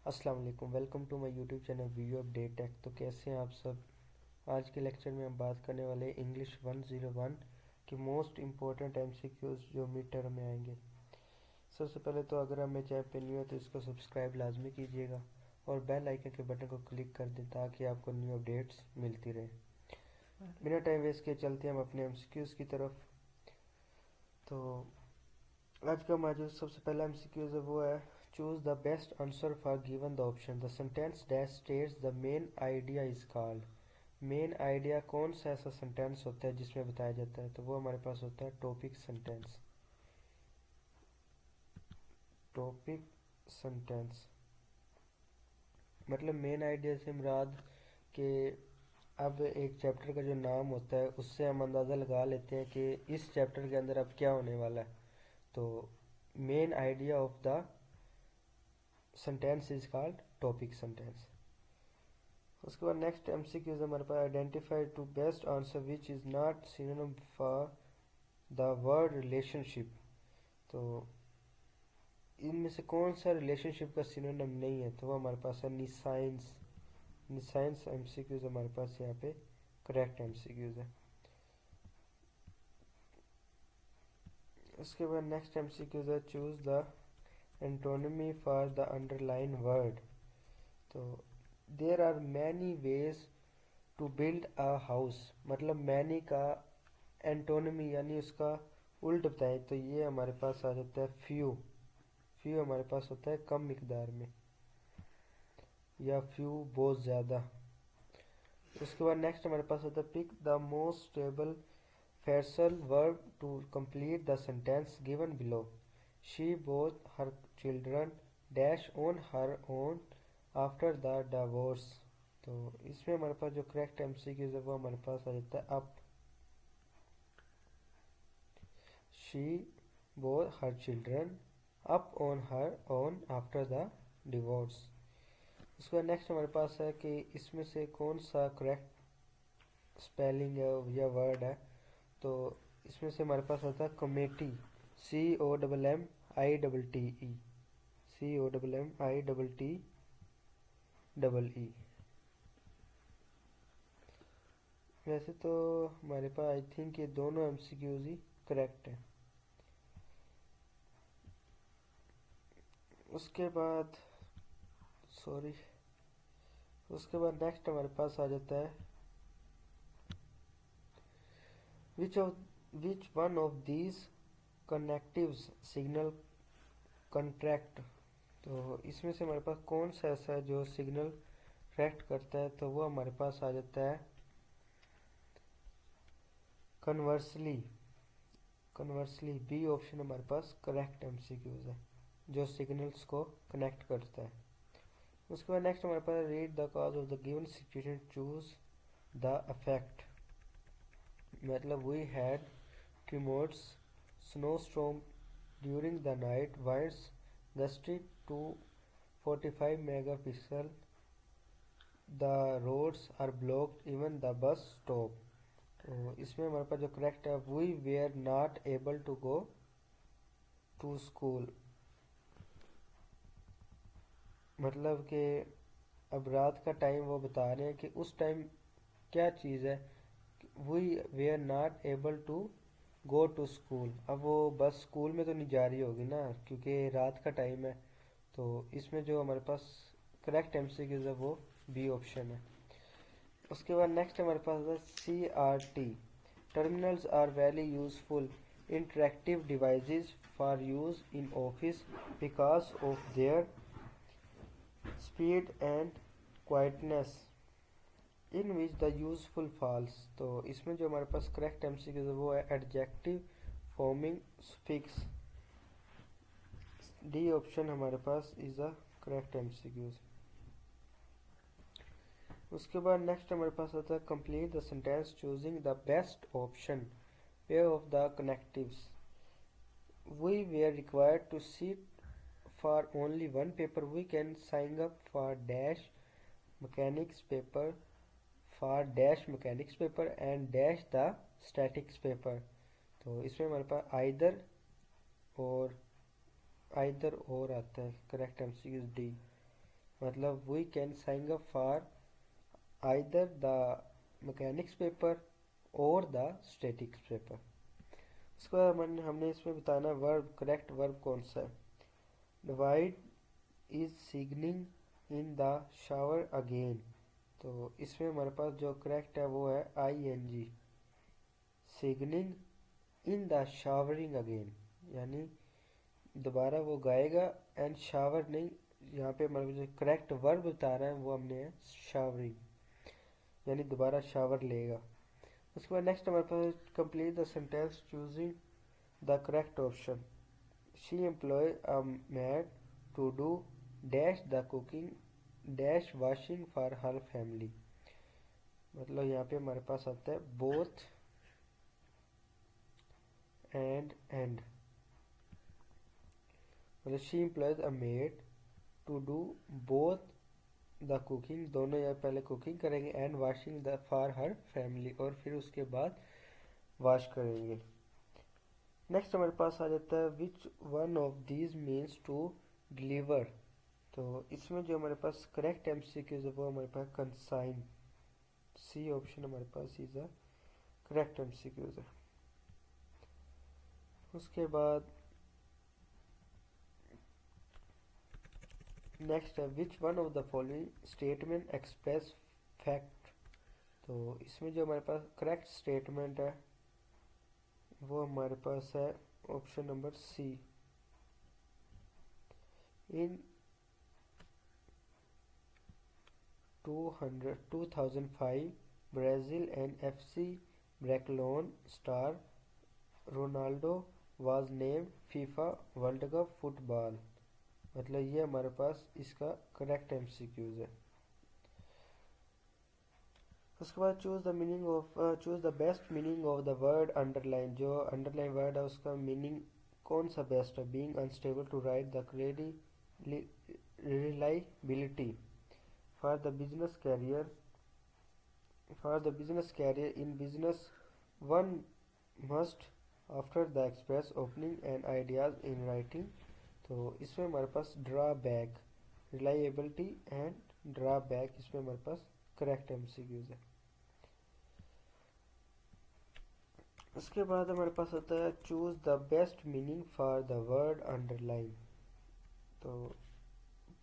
अस्सलाम वालेकुम, welcome to my YouTube channel video update tech. तो कैसे हैं आप सब। आज के लेक्चर में हम बात करने वाले इंग्लिश 101 के मोस्ट इम्पोर्टेंट एमसीक्यूज जो मिड टर्म में आएंगे। सबसे पहले तो अगर आप मेरे चैनल पे न्यू है तो इसको सब्सक्राइब लाजमी कीजिएगा और बेल आइकन के बटन को क्लिक कर दें ताकि आपको न्यू अपडेट्स मिलती रहे। बिना टाइम वेस्ट किए चलते हैं हम अपने एमसीक्यूज की तरफ। तो आज का हमारा जो सबसे पहला एमसीक्यूज है वो है choose the best answer for given the option. The sentence that states the main idea is called. Main idea कौन सा ऐसा सेंटेंस होता है जिसमें बताया जाता है, तो वो हमारे पास होता है टॉपिक सेंटेंस। टॉपिक सेंटेंस मतलब मेन आइडिया से मुराद के अब एक चैप्टर का जो नाम होता है उससे हम अंदाज़ा लगा लेते हैं कि इस चैप्टर के अंदर अब क्या होने वाला है। तो main idea of the sentence is called topic sentence. उसके बाद नेक्स्ट एमसीक्यूज हमारे पास identify to best answer which is not synonym for the word relationship. तो इनमें से कौन सा रिलेशनशिप का सिनोनिम नहीं है, तो वो हमारे पास है निसाइंस। निसाइंस एमसीक्यूज हमारे पास यहाँ पे करेक्ट एमसीक्यूज है। उसके बाद नेक्स्ट एमसीक्यूज है choose the antonymy for the underline word. तो there are many ways to build a house, मतलब मैनी का एंटोनिमी यानी उसका उल्ट बताएं तो ये हमारे पास आ जाता है फ्यू। फ्यू हमारे पास होता है कम मिकदार में, या फ्यू बहुत ज़्यादा। उसके बाद नेक्स्ट हमारे पास होता है pick the most stable phrasal verb to complete the sentence given below. She both her children dash on her own after the divorce. तो इसमें हमारे पास जो करेक्ट एमसीक्यूज है वो हमारे पास आ जाता है up. She both her children up on her own after the divorce. उसके बाद नेक्स्ट हमारे पास है कि इसमें से कौन सा करेक्ट स्पेलिंग है या वर्ड है। तो इसमें से हमारे पास आता है कमेटी। COMMITE। COMMITEE। वैसे तो हमारे पास आई थिंक ये दोनों एमसीक्यूज ही करेक्ट है। उसके बाद सॉरी उसके बाद नेक्स्ट हमारे पास आ जाता है which of which one of these connectives signal contract. तो इसमें से हमारे पास कौन सा ऐसा है जो सिग्नल ट्रैक्ट करता है, तो वो हमारे पास आ जाता है कन्वर्सली। कन्वर्सली बी ऑप्शन हमारे पास करेक्ट एमसीक्यूज है जो सिग्नल्स को कनेक्ट करता है। उसके बाद नेक्स्ट हमारे पास read the cause of the given situation choose the affect. मतलब we had tumours snowstorm during the night, winds gusted to 45 megapixel, the roads are blocked, even the bus stop। तो इसमें हमारे पास जो करेक्ट है we were not able to go to school. मतलब कि अब रात का टाइम वो बता रहे हैं कि उस टाइम क्या चीज़ है, we were not able to go to school. अब वो बस स्कूल में तो नहीं जा रही होगी ना क्योंकि रात का टाइम है। तो इसमें जो हमारे पास करेक्ट एमसीक्यूज है वो बी ऑप्शन है। उसके बाद नेक्स्ट हमारे पास है CRT। Terminals are very useful interactive devices for use in office because of their speed and quietness in which the useful falls. तो इसमें जो हमारे पास करेक्ट एमसीक्यूज है वो है adjective forming suffix. D option हमारे पास इज द करेक्ट एमसीक्यूज। उसके बाद नेक्स्ट हमारे पास आता है complete the sentence choosing the best option pair of the connectives. We were required to sit for only one paper, we can sign up for dash mechanics paper, for dash mechanics paper and dash the statics paper. तो इसमें हमारे पास और either और आता है। Correct MCQs D. मतलब we can sign up for either the mechanics paper और द स्टैटिक्स पेपर। उसके बाद हमने इसमें बताना वर्ब, करेक्ट वर्ब कौन सा है। Divide is signing in the shower again, तो इसमें हमारे पास जो करेक्ट है वो है ING, signing in the showering again, यानी दोबारा वो गाएगा, एंड शावर नहीं, यहाँ पे हमारे जो करेक्ट वर्ब बता रहा है वो हमने है शावरिंग, यानी दोबारा शावर लेगा। उसके बाद नेक्स्ट हमारे पास complete the sentence choosing the correct option. She employ a maid to do dash the cooking dash washing for her family, मतलब यहाँ पे हमारे पास आता है बोथ एंड, मतलब she employs a maid to do both the cooking, दोनों यहाँ पहले कुकिंग करेंगे, and washing the for her family, और फिर उसके बाद वॉश करेंगे। नेक्स्ट हमारे पास आ जाता है which one of these means to deliver, तो इसमें जो हमारे पास करेक्ट MCQ है वो हमारे पास कंसाइन, C ऑप्शन हमारे पास इज अ करेक्ट MCQ है। उसके बाद नेक्स्ट है which one of the following statement express fact, तो इसमें जो हमारे पास करेक्ट स्टेटमेंट है वो हमारे पास है option number C। In 2005 Brazil and FC Barcelona star Ronaldo was named FIFA world cup football, मतलब ये हमारे पास इसका करेक्ट MCQs है। उसके बाद choose the best meaning of the word underline, जो अंडरलाइन वर्ड है उसका मीनिंग कौन सा बेस्ट है। Being unstable to write the reliability for the business career, in business one must after the express opening and ideas in writing, तो इसमें हमारे पास drawback, reliability and drawback, इसमें हमारे पास करेक्ट MCQs है। उसके बाद हमारे पास होता है choose the best meaning for the word underline, तो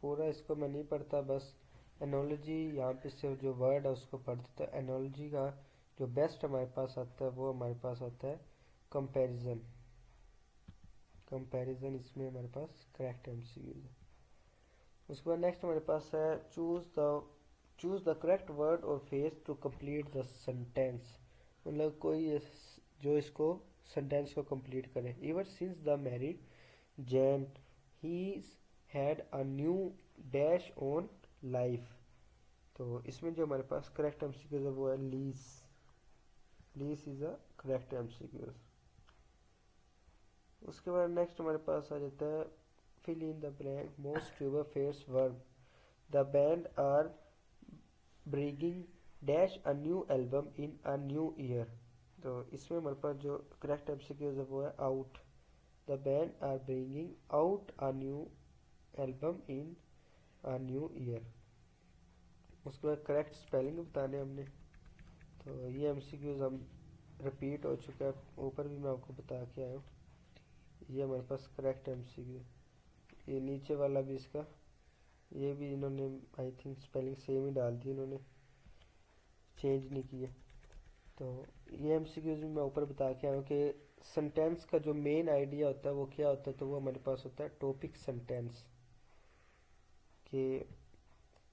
पूरा इसको मैं नहीं पढ़ता, बस एनोलॉजी यहाँ पे से जो वर्ड है उसको पढ़ देता है। एनोलॉजी का जो बेस्ट हमारे पास आता है वो हमारे पास आता है कंपैरिजन, इसमें हमारे पास करेक्ट MCQ है। उसके बाद नेक्स्ट हमारे पास है choose the correct word or phrase to complete the sentence, मतलब कोई जो इसको सेंटेंस को कंप्लीट करे। Ever since the married Jane he had a new dash on life, तो इसमें जो हमारे पास करेक्ट MCQ है वो है lease is a correct MCQ। उसके बाद नेक्स्ट हमारे पास आ जाता है fill in the blank most tuber fares verb, the band are bringing dash a new album in a new year, तो इसमें हमारे पास जो करेक्ट MCQ है वो है out, the band are bringing out a new album in a new year. उसके बाद correct spelling बताने हमने, तो ये MCQs हम रिपीट हो चुका है, ऊपर भी मैं आपको बता के आया हूँ। ये हमारे पास करेक्ट MCQ, ये नीचे वाला भी इसका, ये भी इन्होंने आई थिंक स्पेलिंग सेम ही डाल दी, इन्होंने चेंज नहीं किया। तो ये MCQs भी मैं ऊपर बता के आया हूँ कि सेंटेंस का जो मेन आइडिया होता है वो क्या होता है, तो वो हमारे पास होता है टॉपिक सेंटेंस, कि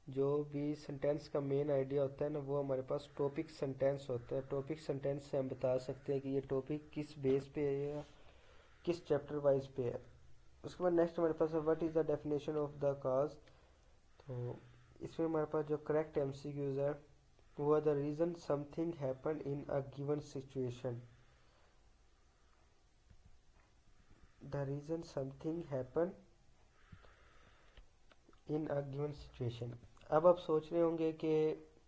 जो भी सेंटेंस का मेन आइडिया होता है ना वो हमारे पास टॉपिक सेंटेंस होता है। टॉपिक सेंटेंस से हम बता सकते हैं कि ये टॉपिक किस बेस पे है या किस चैप्टर वाइज पे है। उसके बाद नेक्स्ट हमारे पास है what is the definition of the cause, तो इसमें हमारे पास जो करेक्ट MCQs है वो है the reason something happen in a given situation, the reason something happen in a given situation. अब आप सोच रहे होंगे कि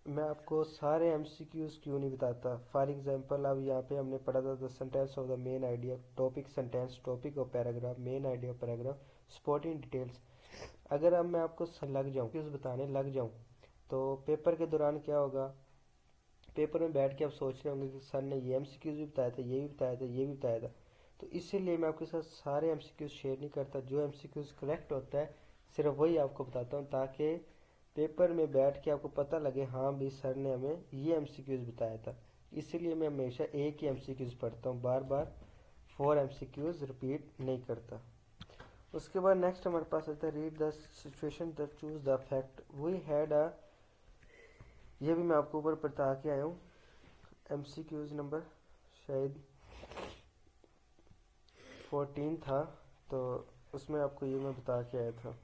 मैं आपको सारे एमसीक्यूज क्यों नहीं बताता। फॉर एग्जांपल अब यहाँ पे हमने पढ़ा था the sentence of the main idea, topic sentence, topic of paragraph, main idea of paragraph, supporting details. अगर अब मैं आपको लग जाऊँ क्यूज बताने लग जाऊँ तो पेपर के दौरान क्या होगा, पेपर में बैठ के आप सोच रहे होंगे कि सर ने ये एमसीक्यूज भी बताया था, ये भी बताया था, ये भी बताया था। तो इसीलिए मैं आपके साथ सारे एमसीक्यूज शेयर नहीं करता। जो एमसीक्यूज करेक्ट होता है सिर्फ वही आपको बताता हूँ, ताकि पेपर में बैठ के आपको पता लगे हाँ भी सर ने हमें ये एमसीक्यूज बताया था। इसीलिए मैं हमेशा एक ही एमसीक्यूज पढ़ता हूँ, बार बार 4 एमसीक्यूज रिपीट नहीं करता। उसके बाद नेक्स्ट हमारे पास आता है read the situation the choose the fact we had a. ये भी मैं आपको ऊपर बता के आया हूँ। एमसीक्यूज नंबर शायद 14 था, तो उसमें आपको ये मैं बता के आया था।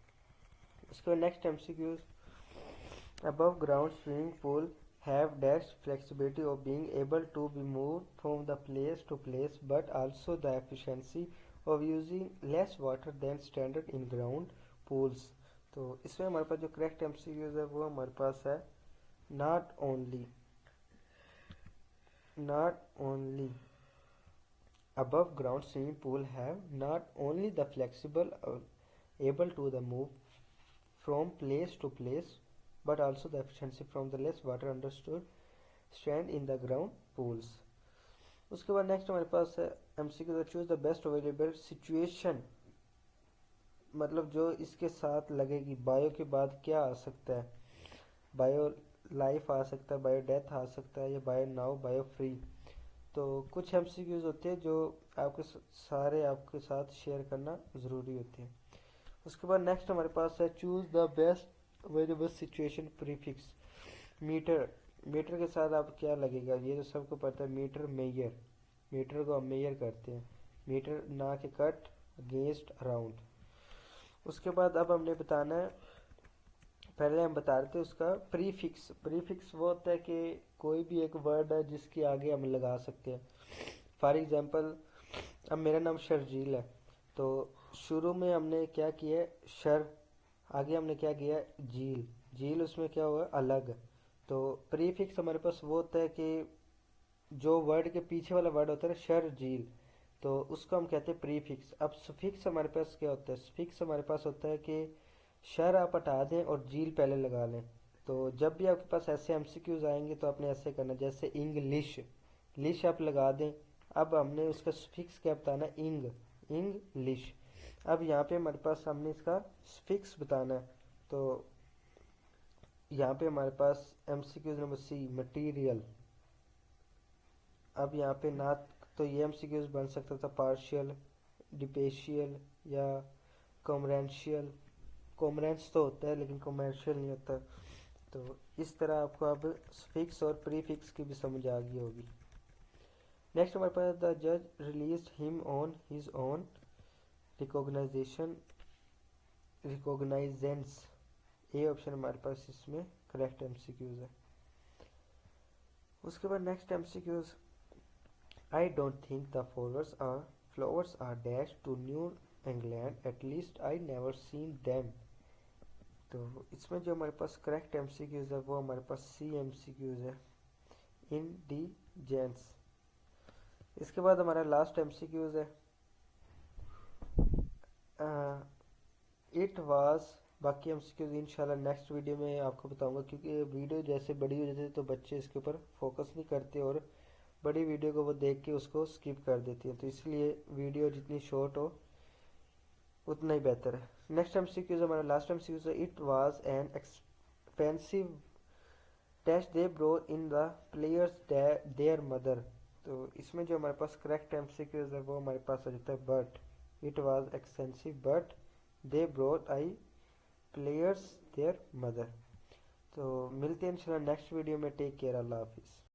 उसके बाद next MCQs, above ground swimming pool have dash flexibility of being able to be moved from the place to place, but also the efficiency of using less water than standard in ground pools। तो इसमें हमारे पास जो correct MCQs है वो हमारे पास है not only above ground swimming pool have not only the flexible able to the move from place to place, but also the efficiency from the less water understood stand in the ground pools। उसके बाद next हमारे पास है MCQ choose the best available situation, मतलब जो इसके साथ लगेगी। बायो के बाद क्या आ सकता है, बायो लाइफ आ सकता है, बायो डेथ आ सकता है, या बायो नाउ, बायो फ्री। तो कुछ एमसीक्यूज होते हैं जो आपके सारे आपके साथ शेयर करना ज़रूरी होते हैं। उसके बाद नेक्स्ट हमारे पास है choose the best available situation prefix. Metre, metre के साथ आप क्या लगेगा, ये तो सबको पता है, मीटर मेयर, मीटर को हम मेयर करते हैं। मीटर ना के कट, अगेंस्ट, अराउंड। उसके बाद अब हमने बताना है, पहले हम बता रहे थे उसका प्रीफिक्स। प्रीफिक्स वो होता है कि कोई भी एक वर्ड है जिसके आगे हम लगा सकते हैं। फॉर एग्जांपल अब मेरा नाम शर्जील है, तो शुरू में हमने क्या किया है शर, आगे हमने क्या किया है झील, झील उसमें क्या हुआ अलग। तो प्रीफिक्स हमारे पास वो होता है कि जो वर्ड के पीछे वाला वर्ड होता है ना, शर झील, तो उसको हम कहते हैं प्रीफिक्स। अब सुफिक्स हमारे पास क्या होता है, सुफिक्स हमारे पास होता है कि शर आप हटा दें और झील पहले लगा लें। तो जब भी आपके पास ऐसे एमसीक्यूज आएंगे तो आपने ऐसे करना, जैसे इंग्लिश, लिश आप लगा दें। अब हमने उसका सुफिक्स क्या बताना, इंग, इंग्लिश। अब यहाँ पे हमारे पास हमने इसका सुफिक्स बताना है। तो यहाँ पे हमारे पास एमसीक्यूज नंबर सी, मटीरियल। अब यहाँ पे ना तो ये एमसीक्यूज बन सकता था पार्शियल, डिपेशियल या कॉमरेंशियल। कॉमरेंस तो होता है लेकिन कॉमर्शियल नहीं होता। तो इस तरह आपको अब फिक्स और प्रीफिक्स की भी समझ आ गई होगी। नेक्स्ट हमारे पास द जज release him on his own recognisation, recognisance. A option हमारे पास इसमें करेक्ट एमसीक्यूज है। उसके बाद next MCQs, I don't think the flowers are dash to New England, at least I never seen them. तो इसमें जो हमारे पास करेक्ट एमसीक्यूज है वो हमारे पास सी एमसीक्यूज है, इंडिजेंस। इसके बाद हमारा लास्ट एमसीक्यूज है इट वाज। बाकी एमसीक्यूज इंशाल्लाह नेक्स्ट वीडियो में आपको बताऊंगा, क्योंकि वीडियो जैसे बड़ी हो जाती है तो बच्चे इसके ऊपर फोकस नहीं करते और बड़ी वीडियो को वो देख के उसको स्किप कर देती है। तो इसलिए वीडियो जितनी शॉर्ट हो उतना ही बेहतर है। नेक्स्ट एमसीक्यूज हमारा लास्ट एमसीक्यूज है it was an expensive dash they bro in the players there mother. तो इसमें जो हमारे पास करेक्ट एमसीक्यूज है वो हमारे पास आ जाता है but, it was expensive but they brought I players there mother. तो मिलते हैं इंशाल्लाह नेक्स्ट वीडियो में। टेक केयर, अल्लाह हाफिज़।